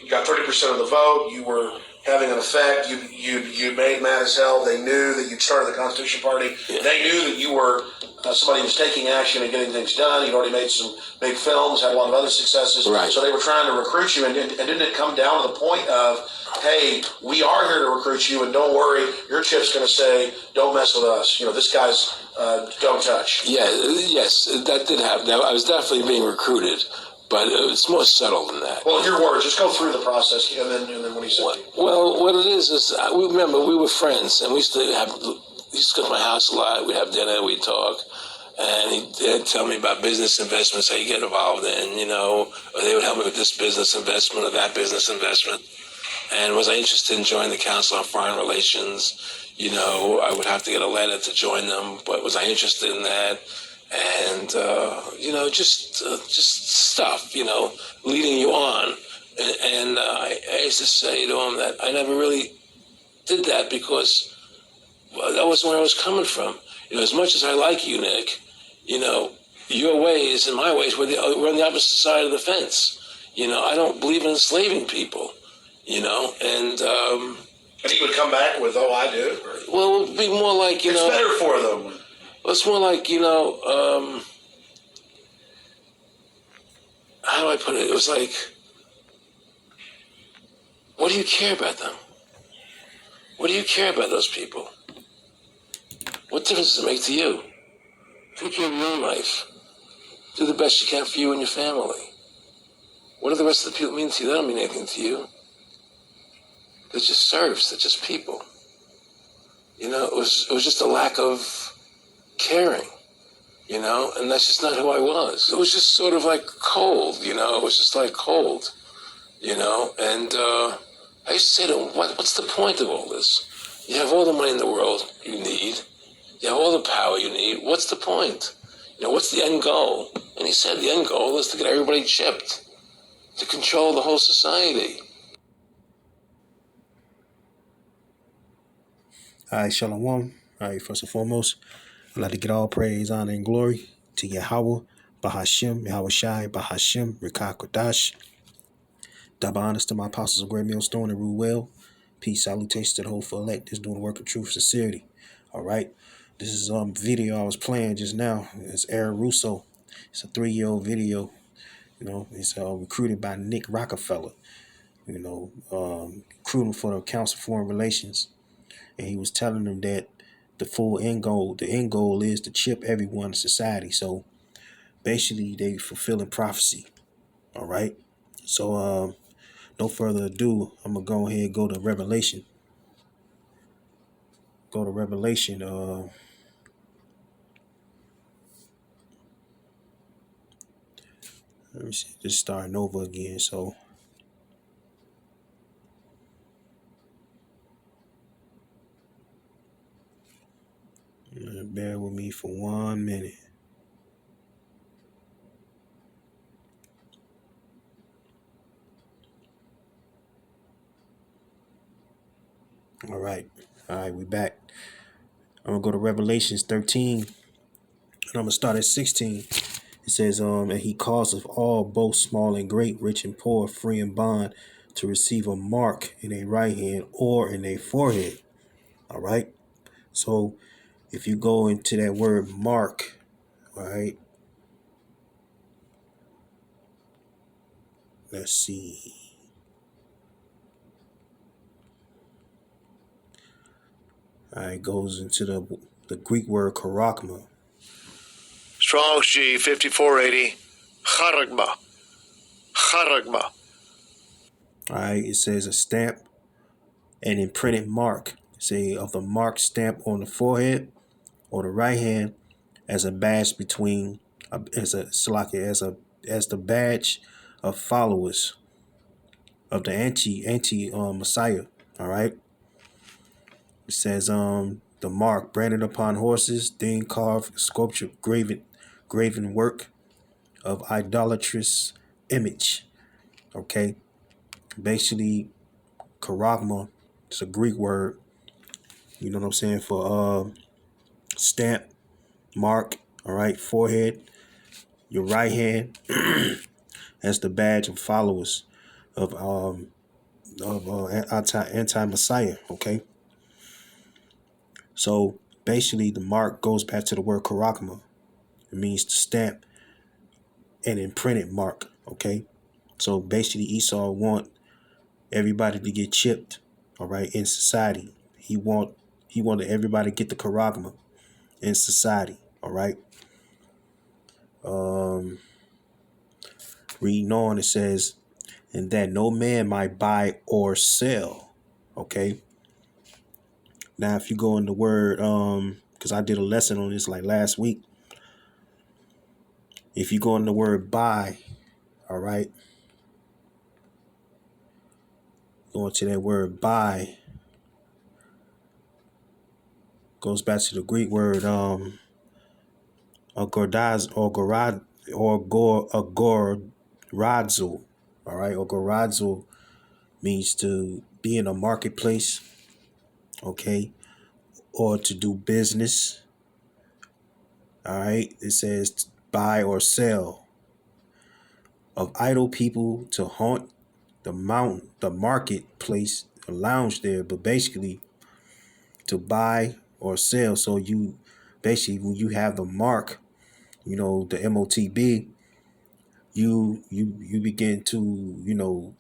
you got 30% of the vote. You were having an effect. You made mad as hell. They knew that you'd started the Constitution Party. Yeah. They knew that you were somebody who was taking action and getting things done. You'd already made some big films, had a lot of other successes. Right. So they were trying to recruit you. And didn't it come down to the point of, hey, we are here to recruit you, and don't worry, your chip's going to say, don't mess with us. This guy's don't touch. Yeah, yes, that did happen. I was definitely being recruited. But it's more subtle than that. Well, your words. Just go through the process, and then what he said. Well, what it is we were friends, and we used to go to my house a lot. We'd have dinner, we'd talk, and he'd tell me about business investments, how you get involved in, or they would help me with this business investment or that business investment. And was I interested in joining the Council on Foreign Relations? I would have to get a letter to join them, but was I interested in that? And, just stuff, leading you on. And I used to say to him that I never really did that because that wasn't where I was coming from. As much as I like you, Nick, your ways and my ways, we're on the opposite side of the fence. I don't believe in enslaving people, and he would come back with, oh, I do? Or... Well, it would be more like, It's better for them. Well, it's more like, how do I put it? It was like, what do you care about them? What do you care about those people? What difference does it make to you? Take care of your own life. Do the best you can for you and your family. What do the rest of the people mean to you? They don't mean anything to you. They're just serfs. They're just people. It was just a lack of caring, and that's just not who I was. It was just sort of like cold, it was just like cold, and I used to say to him, what's the point of all this? You have all the money in the world you need. You have all the power you need. What's the point? What's the end goal? And he said the end goal is to get everybody chipped, to control the whole society. All right, Shalom. All right, first and foremost, I'd like to get all praise, honor, and glory to Yahweh, Bahashem, Yahweh Shai, Bahashem, Rikah Kodash. Double honors to my apostles of Great Millstone and rule well. Peace, salutations to the whole elect that's doing the work of truth, sincerity. All right, this is video I was playing just now. It's Aaron Russo. It's a 3-year-old video. It's recruited by Nick Rockefeller. Recruiting for the Council of Foreign Relations, and he was telling them that the end goal is to chip everyone in society. So basically they fulfilling prophecy. All right. So no further ado, I'm gonna go ahead and go to Revelation. Let me see, just starting over again. So bear with me for 1 minute. All right, we back. I'm gonna go to Revelations 13, and I'm gonna start at 16. It says, and he causeth all, both small and great, rich and poor, free and bond, to receive a mark in a right hand or in a forehead. All right. So if you go into that word mark, all right, let's see. All right, goes into the Greek word charakma. Strong's G 5480. Charagma. Charagma. All right, it says a stamp, an imprinted mark, say of the mark stamp on the forehead or the right hand, as a badge between, as the badge of followers of the anti Messiah. All right. It says the mark branded upon horses, then carved, sculpture, graven work of idolatrous image. Okay. Basically, charagma, it's a Greek word, you know what I'm saying, for stamp, mark, all right, forehead, your right hand as the badge of followers of anti Messiah. Okay, so basically the mark goes back to the word karakma. It means to stamp an imprinted mark. Okay, so basically Esau want everybody to get chipped. All right, in society, he wanted everybody to get the karakma in society. All right. Um, Reading on, it says, and that no man might buy or sell. Okay. Now, if you go in the word, because I did a lesson on this like last week. If you go in the word buy, all right, going to that word buy, goes back to the Greek word agordaz or gorad or agorazo. All right, agorazo means to be in a marketplace, okay, or to do business. All right, it says buy or sell. Of idle people to haunt the mountain, the marketplace, a lounge there, but basically to buy or sell. So you basically, when you have the mark, you know, the MOTB, you begin to, you know,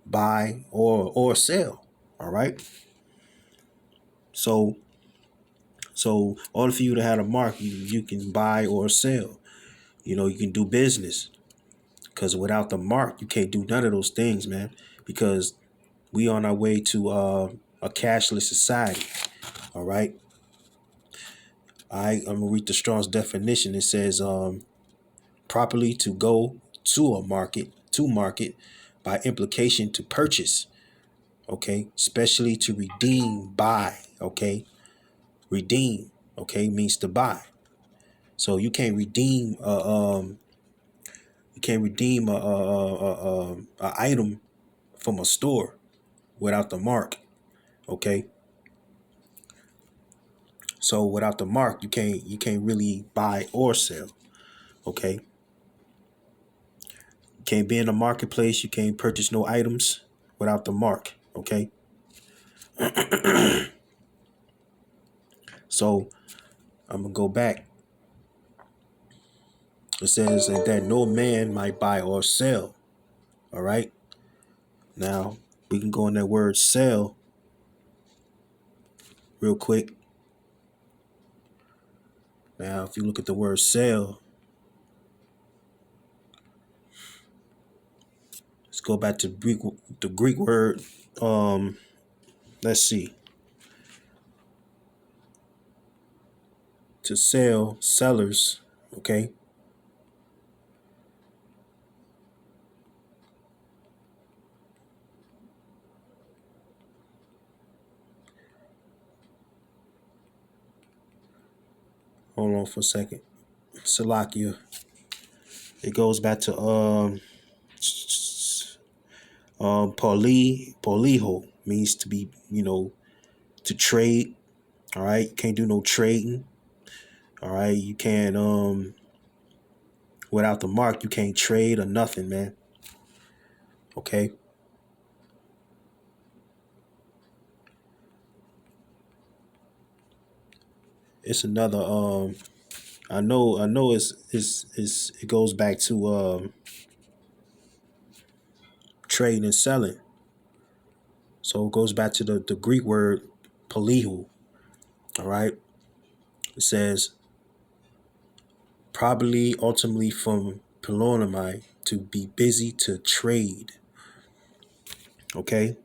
buy or sell. All right. So all of you to have a mark, you can buy or sell. You know, you can do business. Because without the mark, you can't do none of those things, man. Because we on our way to a cashless society. All right. I'm gonna read the Strong's definition. It says properly to go to a market, to market, by implication to purchase. Okay, especially to redeem, buy. Okay, redeem. Okay, means to buy. So you can't redeem a item from a store without the mark. Okay. So without the mark, you can't really buy or sell. Okay. You can't be in the marketplace. You can't purchase no items without the mark. Okay. So I'm gonna go back. It says and that no man might buy or sell. All right. Now we can go in that word sell real quick. Now, if you look at the word sell, let's go back to the Greek word. Let's see. To sell, sellers. Okay. Hold on for a second. Salakia. It goes back to poliho means to be, you know, to trade. All right. You can't do no trading. All right. You can't without the mark, you can't trade or nothing, man. Okay. It's another I know it's it goes back to trading and selling. So it goes back to the Greek word polihu. All right. It says probably ultimately from polonamai, to be busy to trade. Okay.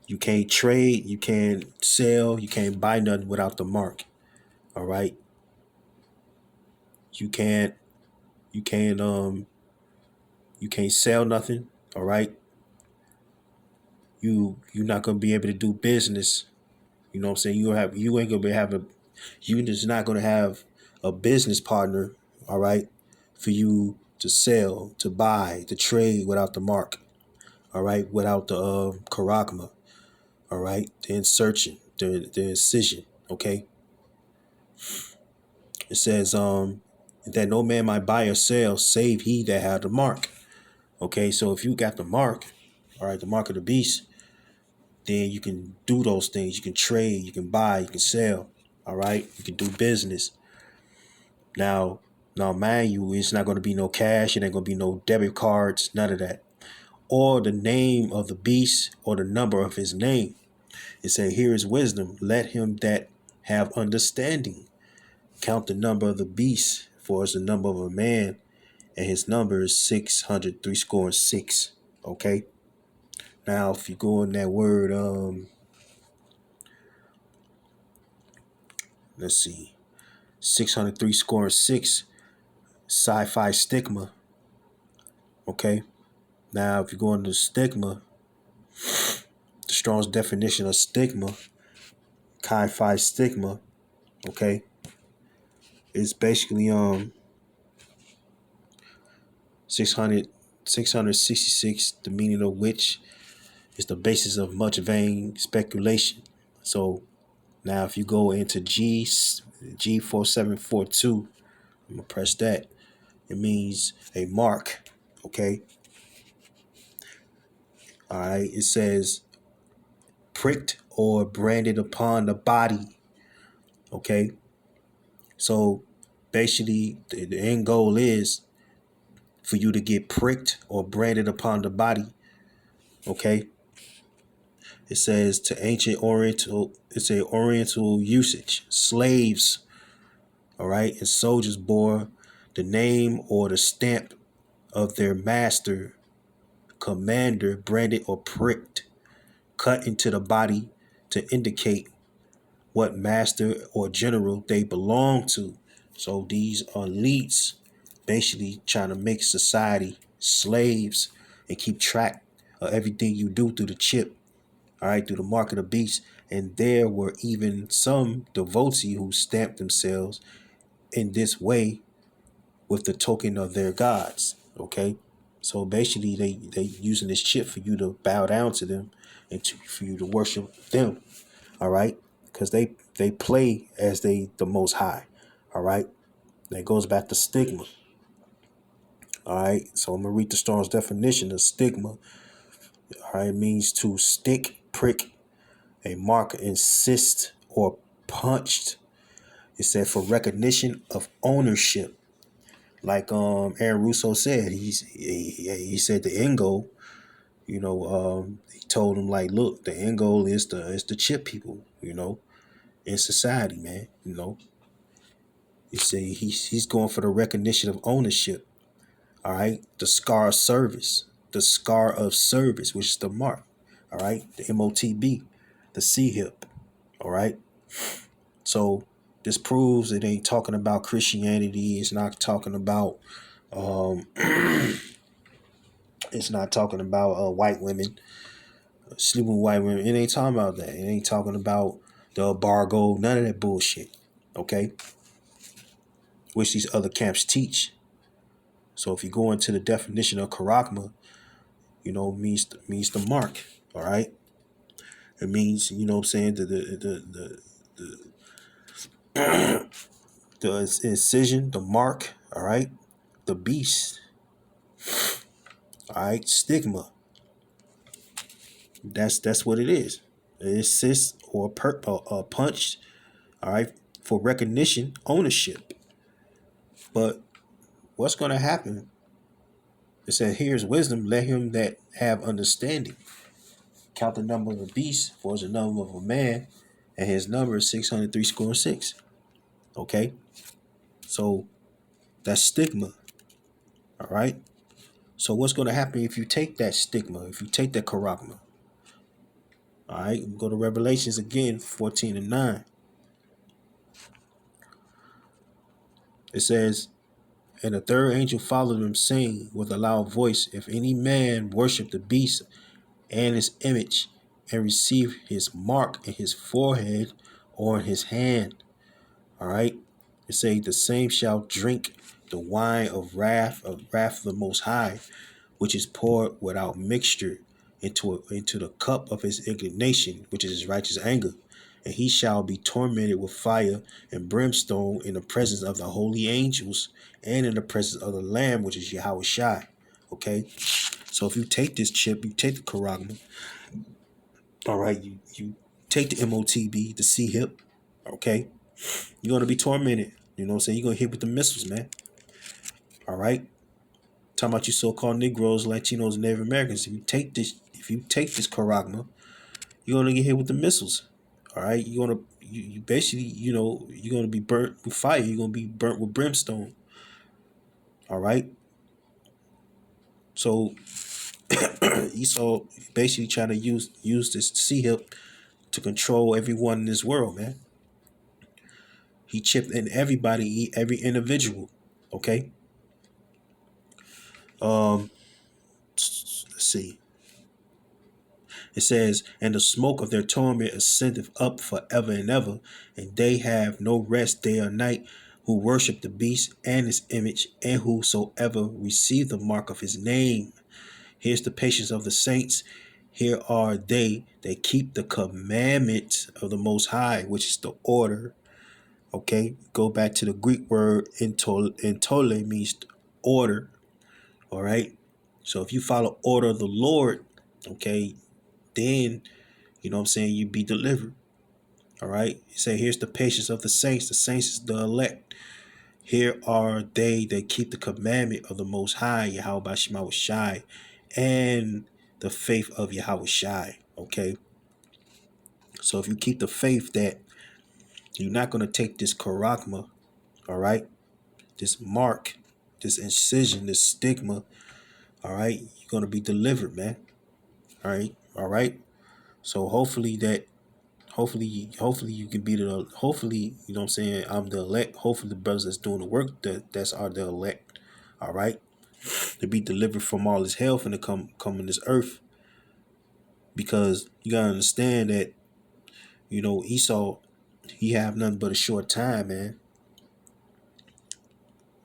You can't trade, you can't sell, you can't buy nothing without the mark. All right. You can't you can't you can't sell nothing. All right. You're not gonna be able to do business. You know what I'm saying? You ain't gonna be having you just not gonna have a business partner, all right, for you to sell, to buy, to trade without the mark. All right, without the charagma. All right, the insertion, the incision. Okay. It says that no man might buy or sell save he that had the mark. Okay, so if you got the mark, all right, the mark of the beast, then you can do those things. You can trade, you can buy, you can sell. All right, you can do business. Now, mind you, it's not going to be no cash. It ain't going to be no debit cards, none of that. Or the name of the beast or the number of his name. It say, here is wisdom. Let him that have understanding count the number of the beast, for it's the number of a man, and his number is 636. Okay. Now, if you go in that word, let's see, 636, sci-fi stigma. Okay. Now, if you go into stigma, the Strong's definition of stigma, chi-fi stigma, okay, is basically 666, the meaning of which is the basis of much vain speculation. So now if you go into G4742, I'm gonna press that. It means a mark. Okay. All right. It says pricked or branded upon the body. Okay. So basically the end goal is for you to get pricked or branded upon the body. Okay. It says to ancient Oriental, it's a Oriental usage. Slaves, all right, and soldiers bore the name or the stamp of their master, commander, branded or pricked, cut into the body to indicate what master or general they belong to. So these elites basically trying to make society slaves and keep track of everything you do through the chip, all right, through the mark of the beast. And there were even some devotee who stamped themselves in this way with the token of their gods. Okay. So basically they using this chip for you to bow down to them and for you to worship them. All right. Because they play as the most high. All right. That goes back to stigma. All right. So I'm gonna read the Strong's definition of stigma. All right, it means to stick, prick, a mark, insist, or punched. It said for recognition of ownership. Like Aaron Russo said, he said the end goal, he told him like, look, the end goal is the chip people, in society, man. He said he's going for the recognition of ownership. All right, the scar of service, which is the mark. All right, the MOTB, the C hip. All right, so this proves it ain't talking about Christianity. It's not talking about it's not talking about white women sleeping with white women. It ain't talking about that. It ain't talking about the embargo. None of that bullshit. Okay, which these other camps teach. So if you go into the definition of charagma, means the mark. All right, it means what I'm saying, the incision, the mark. All right, the beast. All right, stigma. That's what it is. It assists or punched. All right, for recognition, ownership. But what's going to happen? It said, here's wisdom. Let him that have understanding count the number of the beast, for it's the number of a man, and his number is 636. Okay, so that's stigma. All right. So what's going to happen if you take that stigma? If you take that charagma? All right, we'll go to Revelations again, 14:9. It says, and the third angel followed him, saying with a loud voice, if any man worship the beast and his image, and receive his mark in his forehead or in his hand. All right. It say the same shall drink the wine of wrath of the Most High, which is poured without mixture into the cup of his indignation, which is his righteous anger. And he shall be tormented with fire and brimstone in the presence of the holy angels and in the presence of the Lamb, which is Yahweh Shai. Okay, so if you take this chip, you take the charagma. All right, you take the MOTB, the C hip. Okay, you're gonna be tormented. You know what I'm saying? You're gonna hit with the missiles, man. All right. Talking about you so-called Negroes, Latinos, and Native Americans. If you take this charagma, you're gonna get hit with the missiles. All right, you basically, you're gonna be burnt with fire. You're gonna be burnt with brimstone. All right. So Esau basically trying to use this C hip to control everyone in this world, man. He chipped in everybody, every individual. Okay. Let's see. It says, and the smoke of their torment ascendeth up forever and ever, and they have no rest day or night, who worship the beast and his image, and whosoever receive the mark of his name. Here's the patience of the saints. Here are they that keep the commandments of the Most High, which is the order. Okay, go back to the Greek word entole means order. All right, so if you follow order of the Lord, okay, then you know what I'm saying, you be delivered. All right, you say here's the patience of the saints. The saints is the elect. Here are they that keep the commandment of the Most High, Yahweh Shema Shai, and the faith of Yahweh Shai. Okay, so if you keep the faith that you're not going to take this charagma, all right, this mark, this incision, this stigma, all right, you're going to be delivered, man. All right. So hopefully you can be hopefully, you know what I'm saying, I'm the elect. Hopefully the brothers that's doing the work that's are the elect. All right, to be delivered from all this hell and to come in this earth, because you gotta understand that, Esau, he have nothing but a short time, man.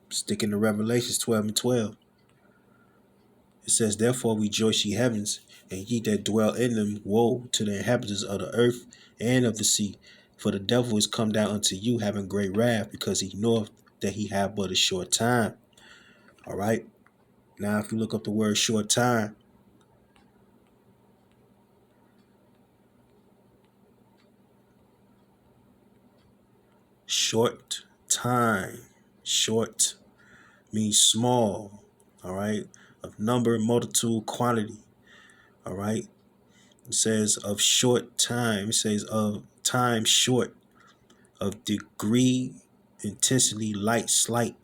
Sticking to Revelations 12:12. It says, therefore rejoice ye heavens, and ye that dwell in them. Woe to the inhabitants of the earth and of the sea, for the devil is come down unto you, having great wrath, because he knoweth that he have but a short time. All right. Now, if you look up the word short time, short time, short means small. All right. Of number, multitude, quantity. All right. It says of short time. It says of time short, of degree, intensity, light, slight.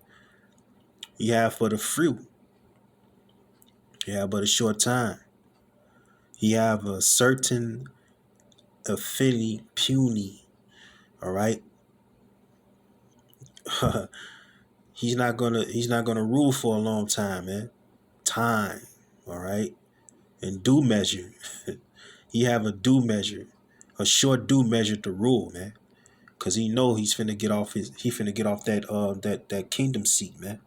You have for the fruit. You have but a short time. You have a certain affinity, puny. All right. he's not gonna rule for a long time, man. Time. All right. And due measure. He have a due measure, a short due measure to rule, man. Cause he know he finna get off that kingdom seat, man.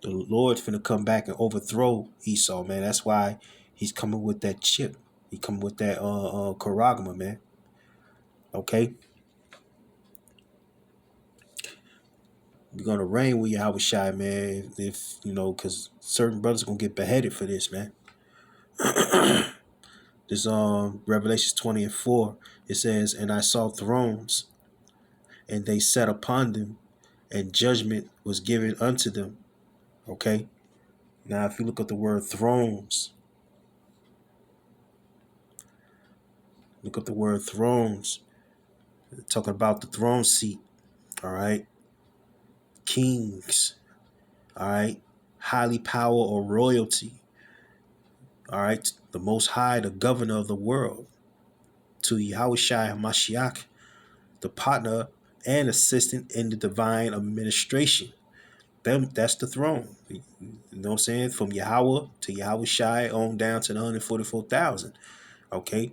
The Lord finna come back and overthrow Esau, man. That's why he's coming with that chip. He coming with that charagma, man. Okay? We're gonna reign with Yahweh Shai, man. If cause certain brothers gonna get beheaded for this, man. This Revelations 20:4, it says, and I saw thrones, and they sat upon them, and judgment was given unto them. Okay? Now if you look at the word thrones, talking about the throne seat. All right. Kings. All right. Highly power or royalty. All right. The Most High, the governor of the world. To Yahushua HaMashiach, the partner and assistant in the divine administration. That's the throne. You know what I'm saying? From Yahweh to Yahushua on down to the 144,000. Okay.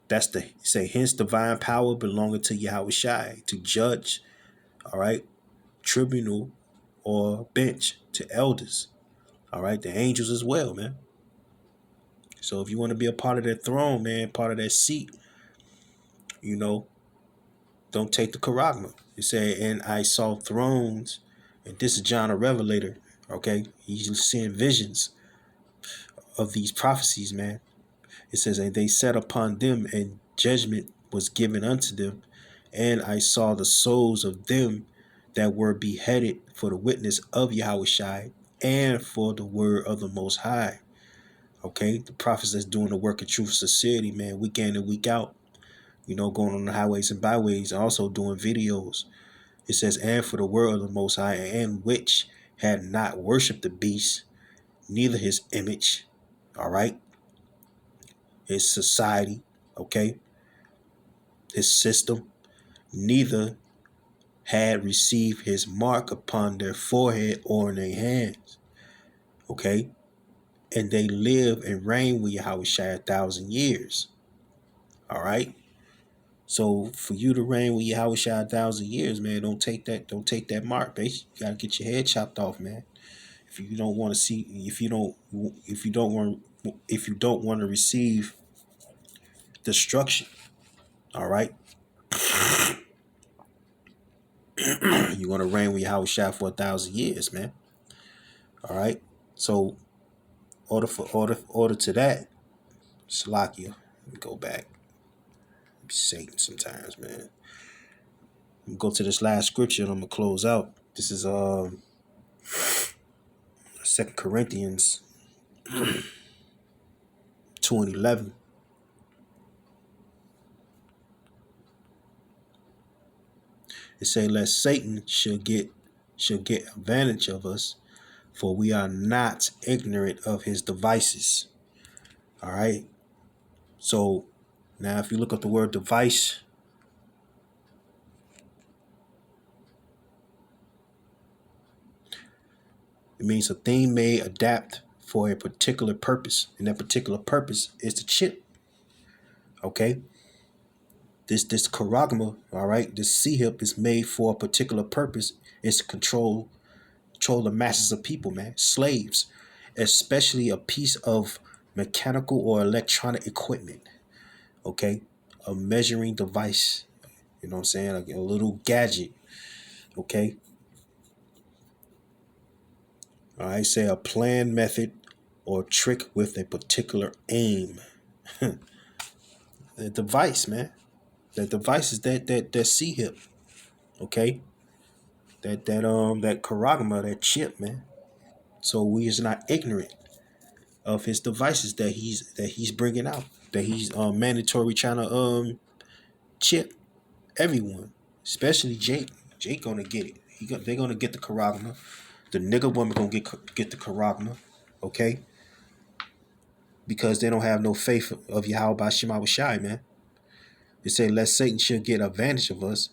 That's hence divine power belonging to Yahushua to judge. All right. Tribunal or bench to elders. All right. The angels as well, man. So if you want to be a part of that throne, man, part of that seat, don't take the charagma. You say, and I saw thrones, and this is John a Revelator. Okay, he's seeing visions of these prophecies, man. It says, and they sat upon them, and judgment was given unto them. And I saw the souls of them that were beheaded for the witness of Yahushai and for the word of the Most High. Okay, the prophets that's doing the work of truth, sincerity, man, week in and week out. Going on the highways and byways, also doing videos. It says, and for the word of the Most High, and which had not worshipped the beast, neither his image. All right, his society. Okay, his system, neither had received his mark upon their forehead or in their hands. Okay? And they live and reign with Yahweh 1,000 years. All right? So for you to reign with Yahweh 1,000 years, man, don't take that mark, bitch. You gotta get your head chopped off, man. If you don't want to see, if you don't want to receive destruction, all right? You want to reign with Yahweh for 1,000 years, man. All right? So order to that, Salakia. Let me go back. Be Satan sometimes, man. Go to this last scripture and I'm gonna close out. This is 2 Corinthians 2:11. It say, lest Satan should get advantage of us, for we are not ignorant of his devices. All right. So now if you look at the word device, it means a thing may adapt for a particular purpose. And that particular purpose is the chip. Okay? This charagma, all right, this C-hip is made for a particular purpose. It's to control the masses of people, man. Slaves. Especially a piece of mechanical or electronic equipment. Okay? A measuring device. You know what I'm saying? Like a little gadget. Okay? All right, say a planned method or trick with a particular aim. The device, man. The device is that C hip. Okay? That charagma, that chip, man. So we is not ignorant of his devices that he's bringing out. That he's mandatory trying to chip everyone, especially Jake. Jake gonna get it. They're gonna get the charagma. The nigga woman gonna get the charagma. Okay? Because they don't have no faith of Yahweh Shema Shai, man. They say, lest Satan should get advantage of us,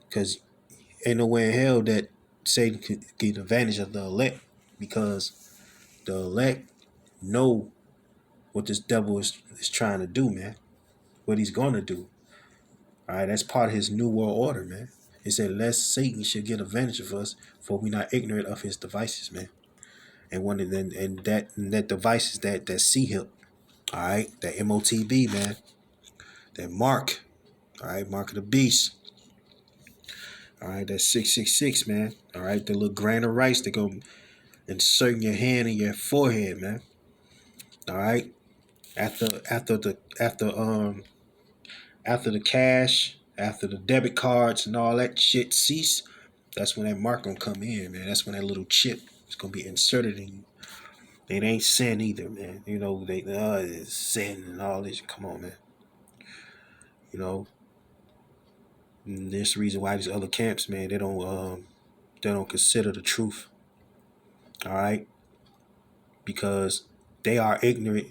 because ain't no way in hell that Satan could get advantage of the elect, because the elect know what this devil is trying to do, man. What he's going to do. All right, that's part of his new world order, man. It said, lest Satan should get advantage of us, for we not ignorant of his devices, man. And one of them, and that device is that C hip. All right, that MOTB, man. That mark. All right, mark of the beast. All right, that's 666, man. All right, the little grain of rice that go insert in your hand and your forehead, man. All right, after the cash, after the debit cards and all that shit cease, that's when that mark gonna come in, man. That's when that little chip is gonna be inserted in you. It ain't sin either, man. They it's sin and all this. Come on, man. And there's the reason why these other camps, man, they don't consider the truth. All right, because they are ignorant.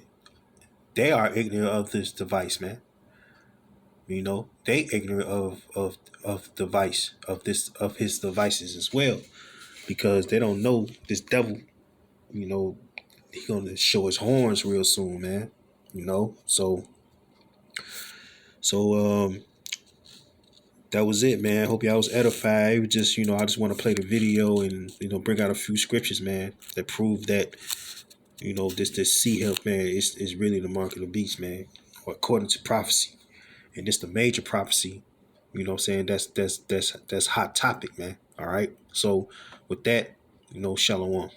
They are ignorant of this device, man. They ignorant of device of his devices as well, because they don't know this devil. He gonna show his horns real soon, man. So that was it, man. Hope y'all was edified. It was just, I just want to play the video and bring out a few scriptures, man, that prove that this sea help, man, is really the mark of the beast, man, according to prophecy. And this the major prophecy, what I'm saying, that's hot topic, man. All right. So with that, No shalom.